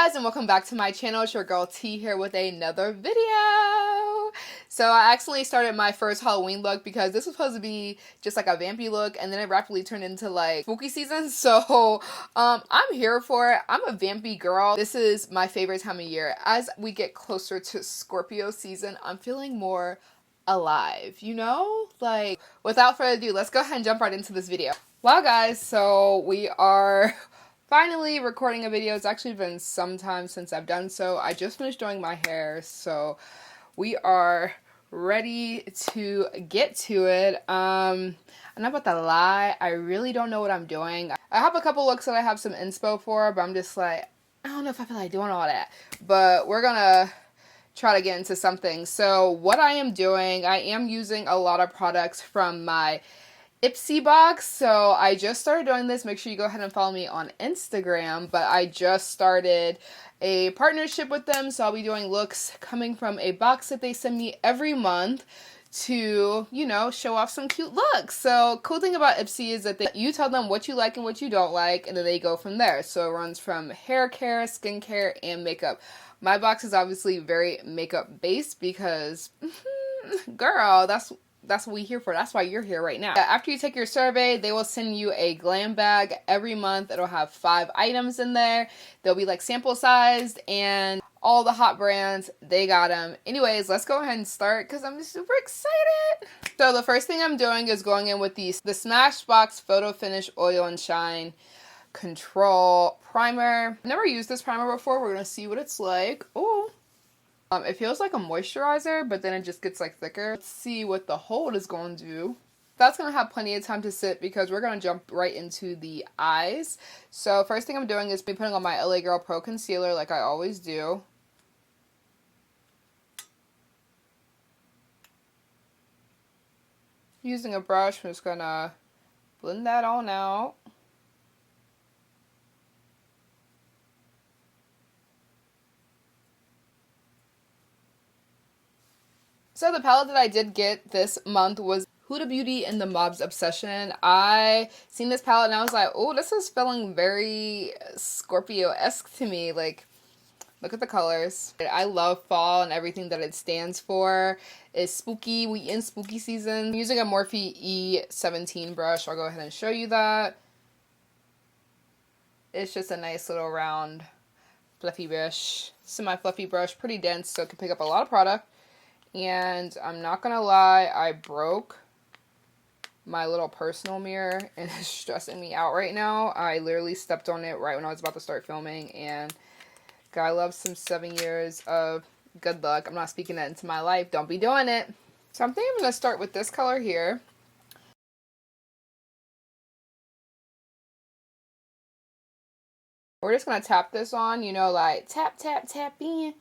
guys, and welcome back to my channel. It's your girl T here with another video. So I accidentally started my first Halloween look because this was supposed to be just like a vampy look, and then it rapidly turned into like spooky season. So I'm here for it. I'm a vampy girl. This is my favorite time of year. As we get closer to Scorpio season, I'm feeling more alive, you know? Like, without further ado, let's go ahead and jump right into this video. Wow guys, so we are finally recording a video. It's actually been some time since I've done so. I just finished doing my hair, so we are ready to get to it. I'm not about to lie, I really don't know what I'm doing. I have a couple looks that I have some inspo for, but I'm just like, I don't know if I feel like doing all that. But we're gonna try to get into something. So what I am doing, I am using a lot of products from my Ipsy box. So I just started doing this. Make sure you go ahead and follow me on Instagram, but I just started a partnership with them, so I'll be doing looks coming from a box that they send me every month to, you know, show off some cute looks. So cool thing about Ipsy is that you tell them what you like and what you don't like, and then they go from there. So it runs from hair care, skincare, and makeup. My box is obviously very makeup based because girl, that's what we're here for. That's why you're here right now. After you take your survey, they will send you a glam bag every month. It'll have 5 items in there. They'll be like sample sized, and all the hot brands, they got them. Anyways, let's go ahead and start because I'm super excited. So the first thing I'm doing is going in with the Smashbox Photo Finish Oil and Shine Control Primer. I've never used this primer before. We're gonna see what it's like. Oh. It feels like a moisturizer, but then it just gets like thicker. Let's see what the hold is going to do. That's going to have plenty of time to sit because we're going to jump right into the eyes. So first thing I'm doing is putting on my LA Girl Pro Concealer like I always do. Using a brush, I'm just going to blend that on out. So the palette that I did get this month was Huda Beauty and the Mob's Obsession. I seen this palette and I was like, oh, this is feeling very Scorpio-esque to me. Like, look at the colors. I love fall and everything that it stands for. It's spooky. We in spooky season. I'm using a Morphe E17 brush. I'll go ahead and show you that. It's just a nice little round fluffy brush. Semi-fluffy brush. Pretty dense, so it can pick up a lot of product. And I'm not gonna lie, I broke my little personal mirror and it's stressing me out right now. I literally stepped on it right when I was about to start filming, and God loves some 7 years of good luck. I'm not speaking that into my life. Don't be doing it. So I'm thinking I'm gonna start with this color here. We're just gonna tap this on, you know, like tap, tap, tap in.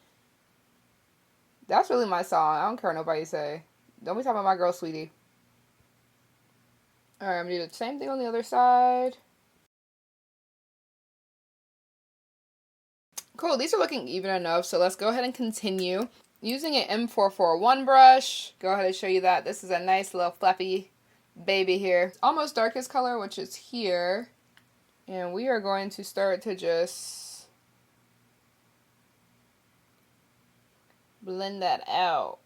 That's really my song. I don't care what nobody say. Don't be talking about my girl, sweetie. Alright, I'm going to do the same thing on the other side. Cool, these are looking even enough, so let's go ahead and continue. Using an M441 brush, go ahead and show you that. This is a nice little fluffy baby here. Almost darkest color, which is here. And we are going to start to just blend that out.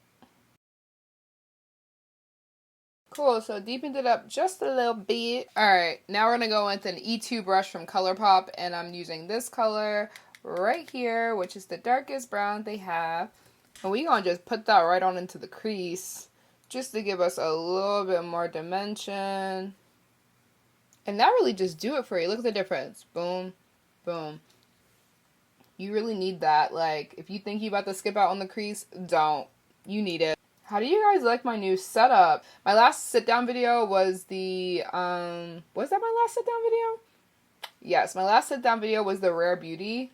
Cool, so deepened it up just a little bit. Alright, now we're going to go with an E2 brush from ColourPop, and I'm using this color right here, which is the darkest brown they have. And we're going to just put that right on into the crease, just to give us a little bit more dimension. And that really just do it for you. Look at the difference. Boom, boom. You really need that. Like, if you think you're about to skip out on the crease, don't. You need it. How do you guys like my new setup? My last sit-down video was the, was that my last sit-down video? Yes, my last sit-down video was the Rare Beauty.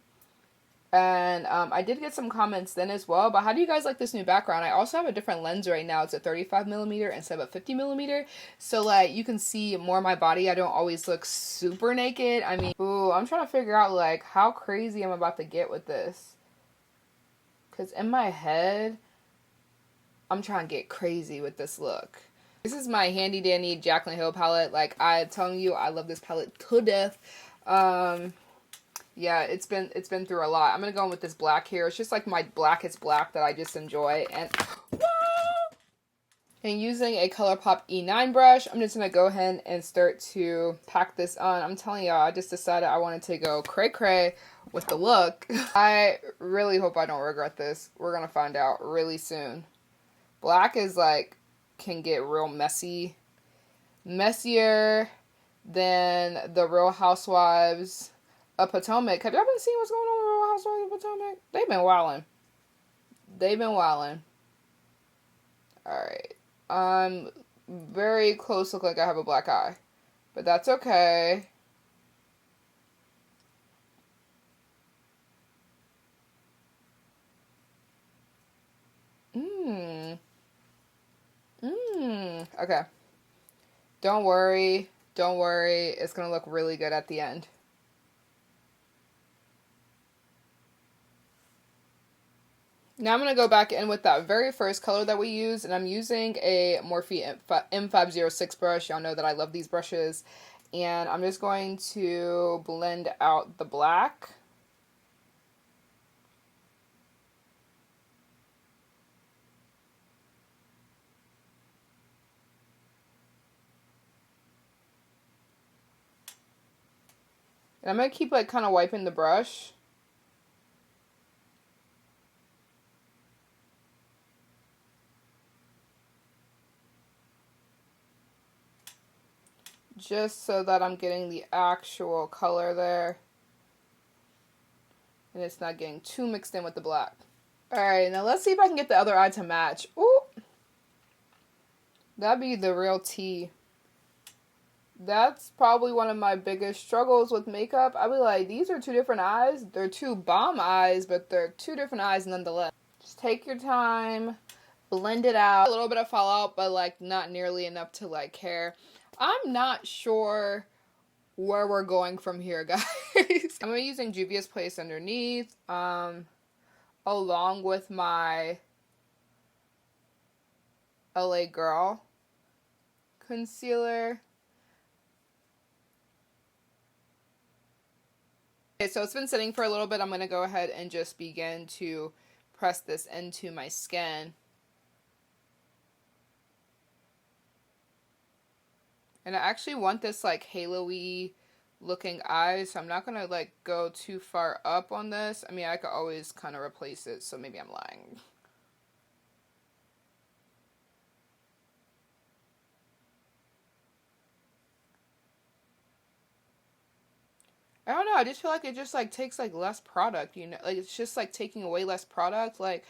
And I did get some comments then as well. But how do you guys like this new background? I also have a different lens right now. It's a 35mm instead of a 50mm. So, like, you can see more of my body. I don't always look super naked. I mean, ooh, I'm trying to figure out, like, how crazy I'm about to get with this. Because in my head, I'm trying to get crazy with this look. This is my handy dandy Jaclyn Hill palette. Like, I'm telling you, I love this palette to death. Yeah, it's been through a lot. I'm gonna go in with this black here. It's just like my blackest black that I just enjoy. And using a ColourPop E9 brush, I'm just gonna go ahead and start to pack this on. I'm telling y'all, I just decided I wanted to go cray cray with the look. I really hope I don't regret this. We're gonna find out really soon. Black is like, can get real messy. Messier than the Real Housewives of Potomac. Have y'all been seeing what's going on with Real Housewives of Potomac? They've been wilding. They've been wilding. Alright. I'm very close to look like I have a black eye. But that's okay. Okay. Don't worry. Don't worry. It's going to look really good at the end. Now I'm going to go back in with that very first color that we used, and I'm using a Morphe M506 brush. Y'all know that I love these brushes. And I'm just going to blend out the black. And I'm going to keep like kind of wiping the brush. Just so that I'm getting the actual color there. And it's not getting too mixed in with the black. Alright, now let's see if I can get the other eye to match. Ooh! That'd be the real tea. That's probably one of my biggest struggles with makeup. I'd be like, these are two different eyes. They're two bomb eyes, but they're two different eyes nonetheless. Just take your time. Blend it out. A little bit of fallout, but like not nearly enough to like care. I'm not sure where we're going from here, guys. I'm gonna be using Juvia's Place underneath, along with my LA Girl concealer. Okay, so it's been sitting for a little bit. I'm gonna go ahead and just begin to press this into my skin. And I actually want this like halo-y looking eye, so I'm not gonna like go too far up on this. I mean, I could always kind of replace it, so maybe I'm lying. I don't know, I just feel like it just like takes like less product, you know? Like it's just like taking away less product. Like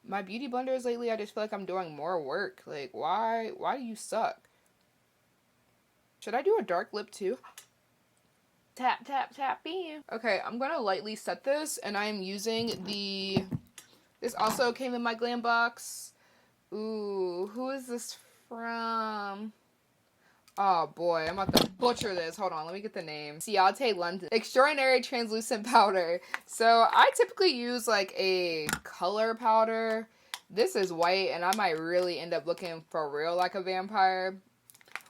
my beauty blenders lately, I just feel like I'm doing more work. Like why do you suck? Should I do a dark lip too? Tap, tap, tap, bam. Okay, I'm gonna lightly set this, and I am using this also came in my glam box. Ooh, who is this from? Oh boy, I'm about to butcher this. Hold on, let me get the name. Ciate London Extraordinary Translucent Powder. So I typically use like a color powder. This is white, and I might really end up looking for real like a vampire.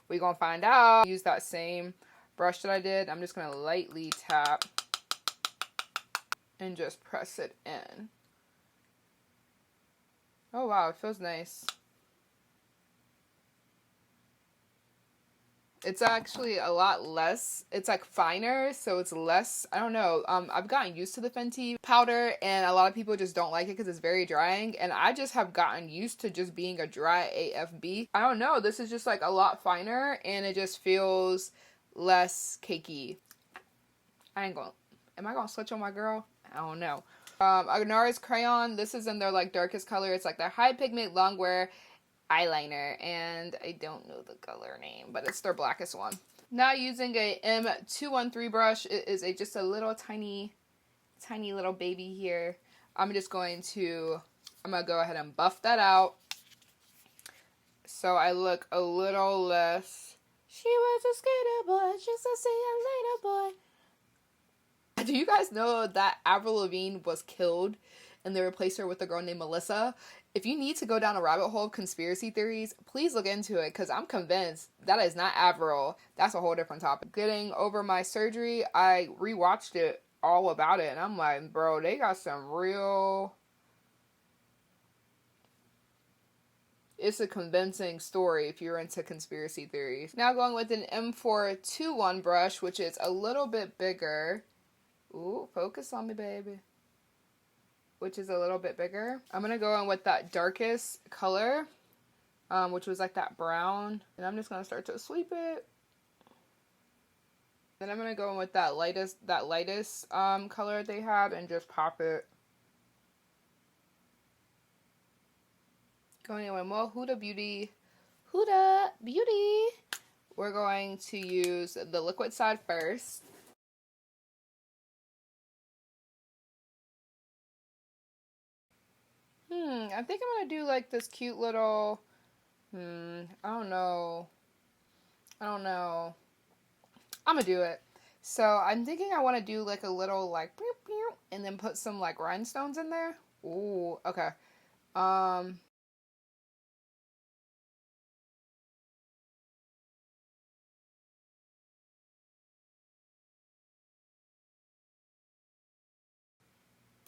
We gonna find out. Use that same brush that I did. I'm just gonna lightly tap and just press it in. Oh wow, it feels nice. It's actually a lot less, it's like finer, so it's less, I don't know, I've gotten used to the Fenty powder, and a lot of people just don't like it because it's very drying, and I just have gotten used to just being a dry AFB. I don't know, this is just like a lot finer, and it just feels less cakey. Am I gonna switch on my girl? I don't know. Agnara's Crayon, this is in their like darkest color, it's like their high pigment long wear eyeliner, and I don't know the color name, but it's their blackest one. Now using a M213 brush, it is just a little tiny little baby here. I'm gonna go ahead and buff that out so I look a little less. She was a skater boy, just to see you later, boy. Do you guys know that Avril Lavigne was killed and they replaced her with a girl named Melissa? If you need to go down a rabbit hole of conspiracy theories, please look into it, because I'm convinced that is not Avril. That's a whole different topic. Getting over my surgery, I rewatched it all about it. And I'm like, bro, they got some real... It's a convincing story if you're into conspiracy theories. Now going with an M421 brush, which is a little bit bigger. Ooh, focus on me, baby. Which is a little bit bigger. I'm going to go in with that darkest color, which was like that brown. And I'm just going to start to sweep it. Then I'm going to go in with that lightest color they have and just pop it. Going in with more Huda Beauty. Huda Beauty. We're going to use the liquid side first. I think I'm going to do like this cute little, I don't know. I'm going to do it. So I'm thinking I want to do like a little like, and then put some like rhinestones in there. Ooh, okay.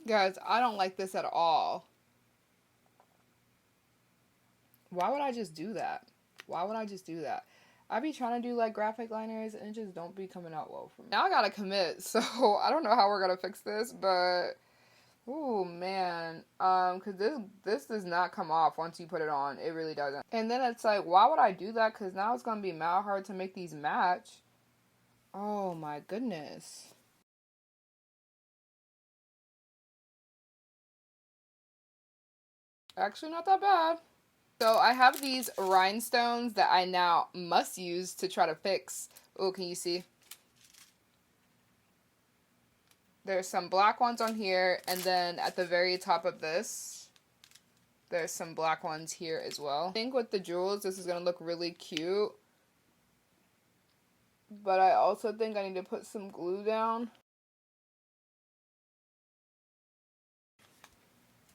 Guys, I don't like this at all. Why would I just do that? Why would I just do that? I be trying to do like graphic liners and it just don't be coming out well for me. Now I gotta commit, so I don't know how we're gonna fix this, but ooh man, cause this does not come off once you put it on. It really doesn't. And then it's like, why would I do that? Cause now it's gonna be mad hard to make these match. Oh my goodness. Actually not that bad. So I have these rhinestones that I now must use to try to fix. Oh, can you see? There's some black ones on here, and then at the very top of this, there's some black ones here as well. I think with the jewels, this is going to look really cute. But I also think I need to put some glue down.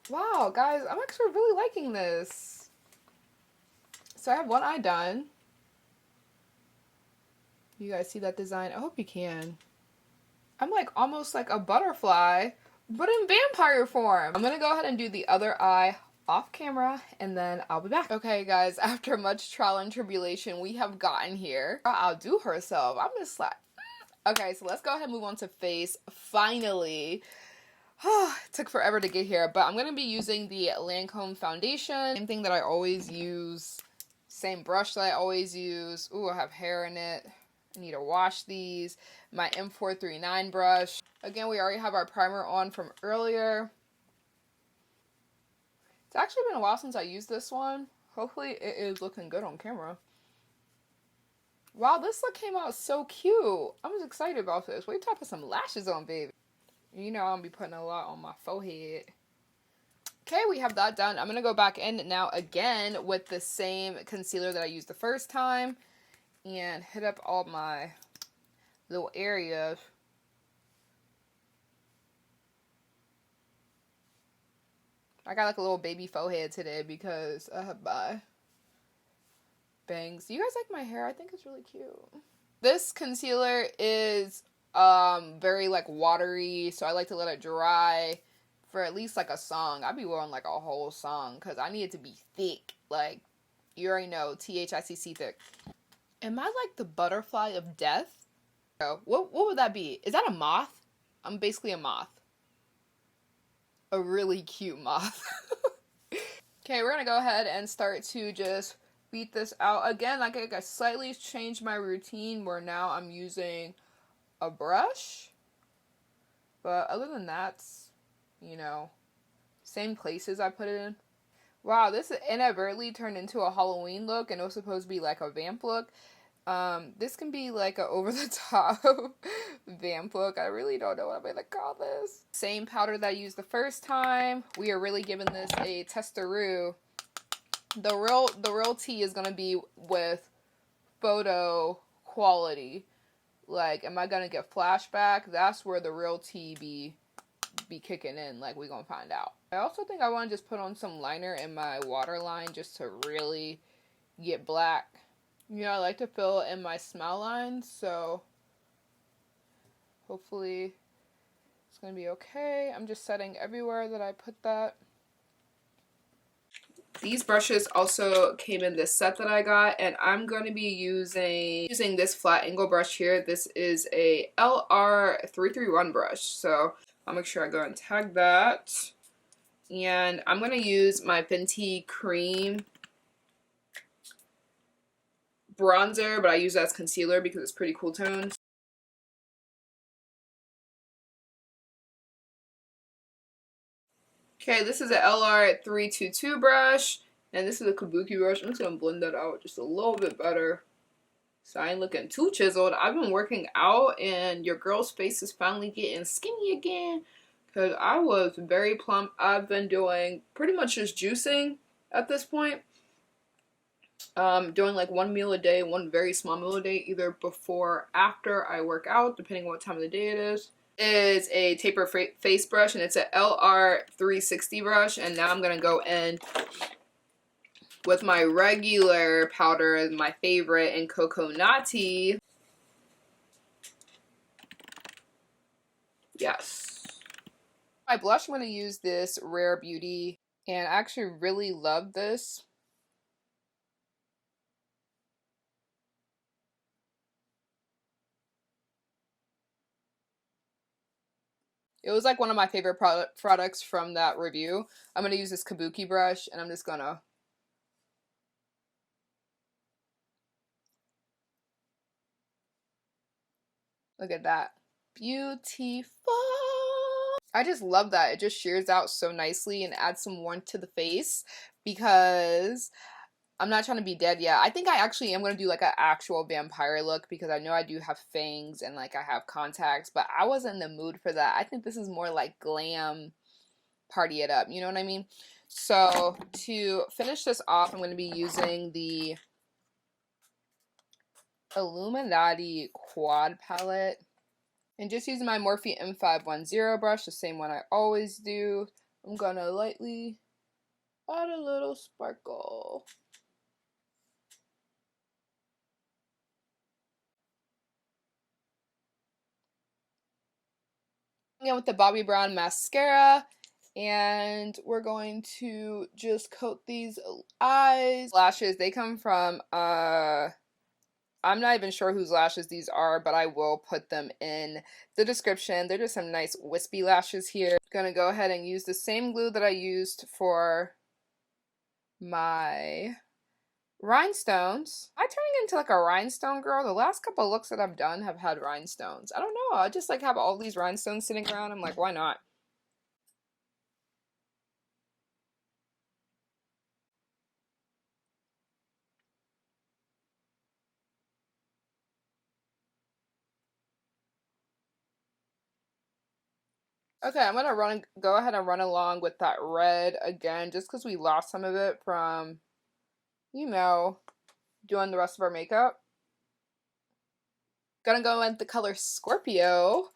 Wow, guys, I'm actually really liking this. So I have one eye done. You guys see that design? I hope you can. I'm like almost like a butterfly, but in vampire form. I'm gonna go ahead and do the other eye off camera and then I'll be back. Okay guys, after much trial and tribulation, we have gotten here. I'll do herself. I'm just like, okay, so let's go ahead and move on to face. Finally. It took forever to get here, but I'm gonna be using the Lancome foundation. Same thing that I always use. Same brush that I always use. Ooh, I have hair in it. I need to wash these. My M439 brush. Again, we already have our primer on from earlier. It's actually been a while since I used this one. Hopefully it is looking good on camera. Wow, this look came out so cute. I'm just excited about this. Wait till I put some lashes on, baby. You know I'm gonna be putting a lot on my forehead. Okay, we have that done. I'm gonna go back in now again with the same concealer that I used the first time and hit up all my little areas. I got like a little baby forehead today because I have my bangs. Do you guys like my hair? I think it's really cute. This concealer is very like watery, so I like to let it dry for at least like a song. I'd be wearing like a whole song because I need it to be thick. Like, you already know, THICC thick. Am I like the butterfly of death? Oh, what would that be? Is that a moth? I'm basically a moth. A really cute moth. Okay, we're gonna go ahead and start to just beat this out. Again, like I slightly changed my routine where now I'm using a brush. But other than that, you know, same places I put it in. Wow, this inadvertently turned into a Halloween look and it was supposed to be like a vamp look. This can be like a over-the-top vamp look. I really don't know what I'm gonna call this. Same powder that I used the first time. We are really giving this a testaroo. The real tea is gonna be with photo quality. Like, am I gonna get flashback? That's where the real tea be kicking in. Like, we gonna find out. I also think I want to just put on some liner in my waterline just to really get black. You know, I like to fill in my smile lines, so hopefully It's gonna be okay. I'm just setting everywhere that I put that. These brushes also came in this set that I got, and I'm going to be using this flat angle brush here. This is a LR331 brush, so I'll make sure I go and tag that. And I'm going to use my Fenty Cream bronzer, but I use that as concealer because it's pretty cool toned. Okay, this is a LR322 brush, and this is a kabuki brush. I'm just going to blend that out just a little bit better, so I ain't looking too chiseled. I've been working out, and your girl's face is finally getting skinny again, because I was very plump. I've been doing pretty much just juicing at this point. Doing like one meal a day, one very small meal a day, either before or after I work out, depending on what time of the day it is. Is a taper face brush, and it's a LR360 brush, and now I'm gonna go in with my regular powder, my favorite, in Coconati. Yes. My blush, I'm gonna use this Rare Beauty, and I actually really love this. It was like one of my favorite products from that review. I'm gonna use this kabuki brush, and I'm just gonna look at that. Beautiful. I just love that. It just shears out so nicely and adds some warmth to the face, because I'm not trying to be dead yet. I think I actually am going to do like an actual vampire look, because I know I do have fangs and like I have contacts, but I wasn't in the mood for that. I think this is more like glam, party it up, you know what I mean? So to finish this off, I'm going to be using the Illuminati Quad palette, and just using my Morphe M510 brush, the same one I always do. I'm going to lightly add a little sparkle. Again with the Bobbi Brown mascara, and we're going to just coat these eyes. Lashes, they come from I'm not even sure whose lashes these are, but I will put them in the description. They're just some nice wispy lashes here. Gonna go ahead and use the same glue that I used for my rhinestones. I'm turning into like a rhinestone girl. The last couple looks that I've done have had rhinestones. I don't know. I just like have all these rhinestones sitting around. I'm like, why not? Okay, I'm gonna go ahead and run along with that red again, just because we lost some of it from, you know, doing the rest of our makeup. Gonna go with the color Scorpio.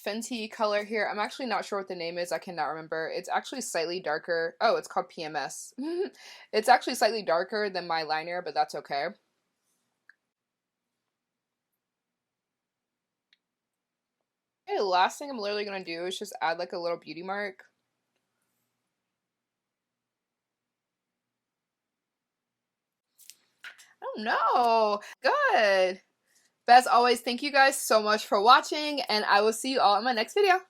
Fenty color here. I'm actually not sure what the name is. I cannot remember. It's actually slightly darker. Oh, it's called PMS. It's actually slightly darker than my liner, but that's okay. Okay, the last thing I'm literally gonna do is just add like a little beauty mark. Oh no, good. But as always, thank you guys so much for watching, and I will see you all in my next video.